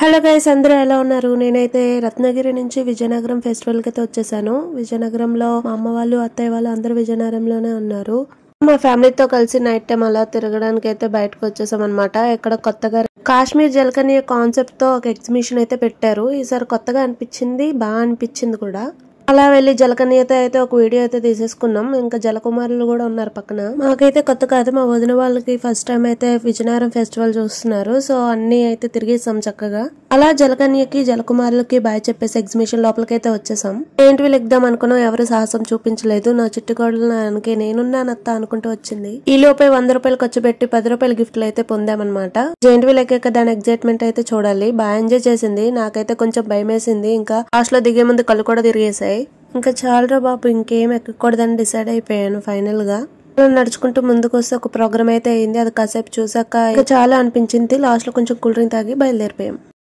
Hello guys, అందరూ ఎలా ఉన్నారు? నేనైతే రత్నగిరి నుంచి విజయనగరం ఫెస్టివల్ కి అయితే వచ్చేసాను. విజయనగరంలో మా అమ్మ వాళ్ళు, అత్తయ్య వాళ్ళు అందరూ విజయనగరంలోనే ఉన్నారు. మా ఫ్యామిలీతో కలిసి నైట్ టైం అలా తిరగడానికి అయితే బయటకు వచ్చేసాం అనమాట. ఇక్కడ కొత్తగా కాశ్మీర్ జలకన్య కాన్సెప్ట్ తో ఒక ఎగ్జిబిషన్ అయితే పెట్టారు. ఈసారి కొత్తగా అనిపించింది, బాగా అనిపించింది కూడా. అలా వెళ్లి జలకన్యతో అయితే ఒక వీడియో అయితే తీసేసుకున్నాం. ఇంకా జలకుమారులు కూడా ఉన్నారు పక్కన. మాకైతే కొత్త కాదు, మా వదిన వాళ్ళకి ఫస్ట్ టైం అయితే విజయనగరం ఫెస్టివల్ చూస్తున్నారు. సో అన్ని అయితే తిరిగేసాం చక్కగా. అలా జలకన్యకి జలకుమారులకి బాయ్ చెప్పేసి ఎగ్జిబిషన్ లోపలికైతే వచ్చేసాం. ఏంటి లెగ్దాం అనుకున్నాం, ఎవరు సాహసం చూపించలేదు. నా చిట్టుకోడలు నాకే నేనున్నానత్త అనుకుంటూ వచ్చింది. ఈ లోపే 100 రూపాయలు ఖర్చు పెట్టి 10 రూపాయల గిఫ్ట్లు అయితే పొందామన్నమాట. జెయింట్ వీల్ ఎక్కాక దాని ఎగ్జైట్మెంట్ అయితే చూడాలి. బాగా ఎంజాయ్ చేసింది. నాకైతే కొంచెం భయం వేసింది. ఇంకా హాస్టల్ లో దిగే ముందు కళ్ళు కూడా తిరిగేసాయి. ఇంకా చాలరా బాబు, ఇంకేం ఎక్కకూడదని డిసైడ్ అయిపోయాను ఫైనల్ గా. నడుచుకుంటూ ముందుకు వస్తే ఒక ప్రోగ్రామ్ అయితే అయింది. అది కాసేపు చూసాక చాలా అనిపించింది. లాస్ట్ లో కొంచెం కూల్ డ్రింక్ తాగి బయలుదేరిపోయాం.